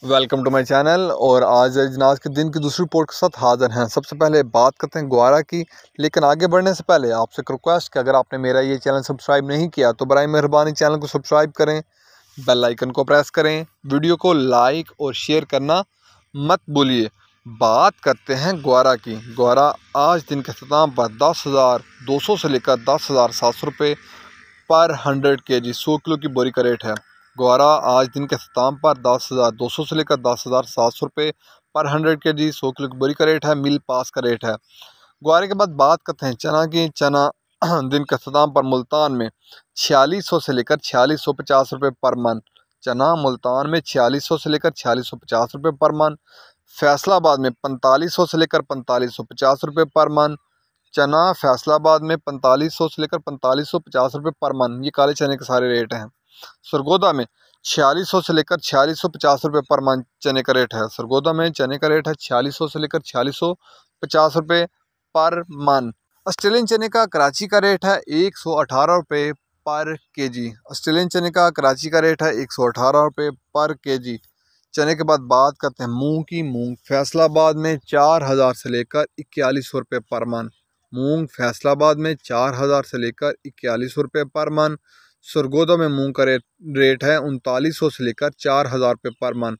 Welcome to my channel. और आज अजनास के दिन की दूसरी रिपोर्ट के साथ हाजिर हैं। सबसे पहले बात करते हैं ग्वारा की, लेकिन आगे बढ़ने से पहले आपसे एक रिक्वेस्ट कि अगर आपने मेरा ये चैनल सब्सक्राइब नहीं किया तो बराए मेहरबानी चैनल को सब्सक्राइब करें, बेल आइकन को प्रेस करें, वीडियो को लाइक और शेयर करना मत भूलिए। बात करते हैं ग्वारा की। ग्वारा आज दिन के अख्ताम पर 10,200 से लेकर 10,700 रुपये पर 100 kg 100 किलो की बोरी का रेट है। ग्वारा आज दिन के अख्ताम पर 10,200 से लेकर 10,700 रुपये पर 100 kg 100 किलो की बोरी का रेट है। मिल पास का रेट है। ग्वारे के बाद बात करते हैं चना की। चना दिन के अख्ताम पर मुल्तान में 4600 से लेकर 4650 रुपये पर मन। चना मुल्तान में 4600 से लेकर 4650 रुपये पर मन। फैसलाबाद में 4500 से लेकर 4550 रुपये पर मन। चना फैसलाबाद में 4500 से लेकर 4550 रुपये पर मन। ये काले चने के सारे रेट हैं। सरगोदा में 4600 से लेकर 4650 रुपये पर मन चने का रेट है। सरगोदा में चने का रेट है 4600 से लेकर 4650 रुपये पर मन। ऑस्ट्रेलियन चने का कराची का रेट है 118 रुपये पर केजी। ऑस्ट्रेलियन चने का कराची का रेट है 118 रुपये पर केजी। चने के बाद बात करते हैं मूंग की। मूंग फैसलाबाद में 4000 से लेकर 4100 रुपये पर मन। मूंग फैसलाबाद में 4000 से लेकर 4100 रुपये पर मन। सरगोदा में मूंग का रेट है 3900 से लेकर 4000 रुपये पर मन।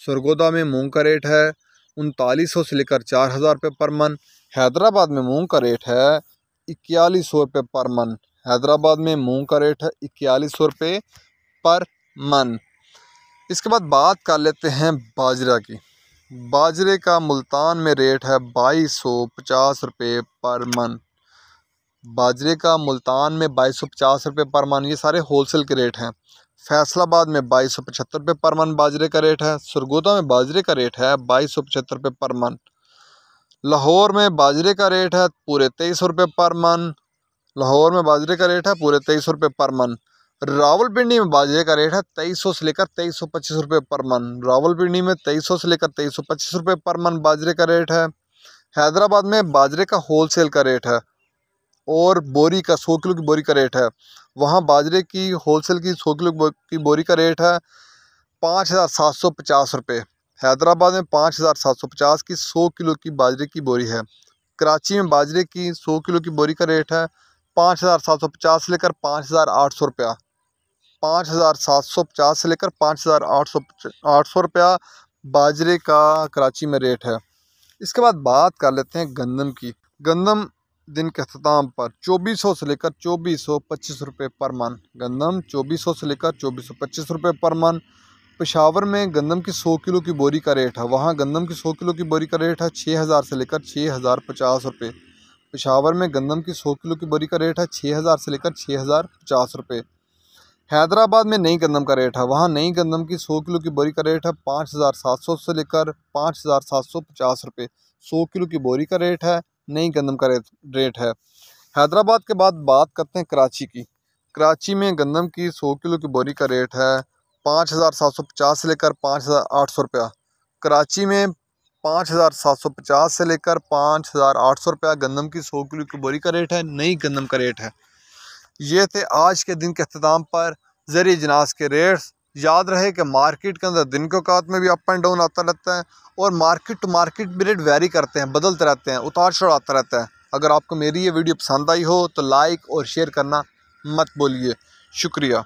सरगोदा में मूंग का रेट है 3900 से लेकर 4000 रुपये पर मन। हैदराबाद में मूंग का रेट है 4100 रुपये पर मन। हैदराबाद में मूंग का रेट है 4100 रुपये पर मन। इसके बाद बात कर लेते हैं बाजरा की। बाजरे का मुल्तान में रेट है 2250 रुपये पर मन। बाजरे का मुल्तान में 2250 रुपये पर मन। ये सारे होलसेल के रेट हैं। फैसलाबाद में 2275 रुपये पर मन बाजरे का रेट है। सरगोदा में बाजरे का रेट है 2275 रुपये पर मन। लाहौर में बाजरे का रेट है पूरे 2300 रुपये पर मन। लाहौर में बाजरे का रेट है पूरे 2300 रुपये पर मन। रावलपिंडी में बाजरे का रेट है 2300 से लेकर 2325 रुपये पर मन। रावलपिंडी में 2300 से लेकर 2325 रुपये पर मन बाजरे का रेट है। हैदराबाद में बाजरे का होलसेल का रेट है और बोरी का 100 किलो की बोरी का रेट है। वहाँ बाजरे की होलसेल की 100 किलो की बोरी का रेट है 5750 रुपये। हैदराबाद में 5750 की 100 किलो की बाजरे की बोरी है। कराची में बाजरे की 100 किलो की बोरी का रेट है 5750 से लेकर 5800 रुपया। 5750 से लेकर 5800 रुपया बाजरे का कराची में रेट है। इसके बाद बात कर लेते हैं गंदम की। गंदम दिन के अख्ताम पर 2400 से लेकर 2425 रुपये पर मन। गंदम 2400 से लेकर 2425 रुपये पर मन। पेशावर में गंदम की 100 किलो की बोरी का रेट है। वहाँ गंदम की 100 किलो की बोरी का रेट है 6000 से लेकर 6050 रुपये। पेशावर में गंदम की 100 किलो की बोरी का रेट है 6000 से लेकर 6050 रुपये। हैदराबाद में नई गंदम का रेट है। वहाँ नई गंदम की 100 किलो की बोरी का रेट है 5700 से लेकर 5750 रुपये। 100 किलो की बोरी का रेट है, नई गंदम का रेट है। हैदराबाद के बाद बात करते हैं कराची की। कराची में गंदम की 100 किलो की बोरी का रेट है 5750 से लेकर 5800 रुपया। कराची में 5750 से लेकर 5800 रुपया गंदम की 100 किलो की बोरी का रेट है, नई गंदम का रेट है। ये थे आज के दिन के अख्ताम पर ज़रिए अजनास के रेट्स। याद रहे कि मार्केट के अंदर दिन के औकात में भी अप एंड डाउन आता रहता है और मार्केट टू मार्केट भी रेट वेरी करते हैं, बदलते रहते हैं, उतार चढ़ाव आता रहता है। अगर आपको मेरी ये वीडियो पसंद आई हो तो लाइक और शेयर करना मत भूलिए। शुक्रिया।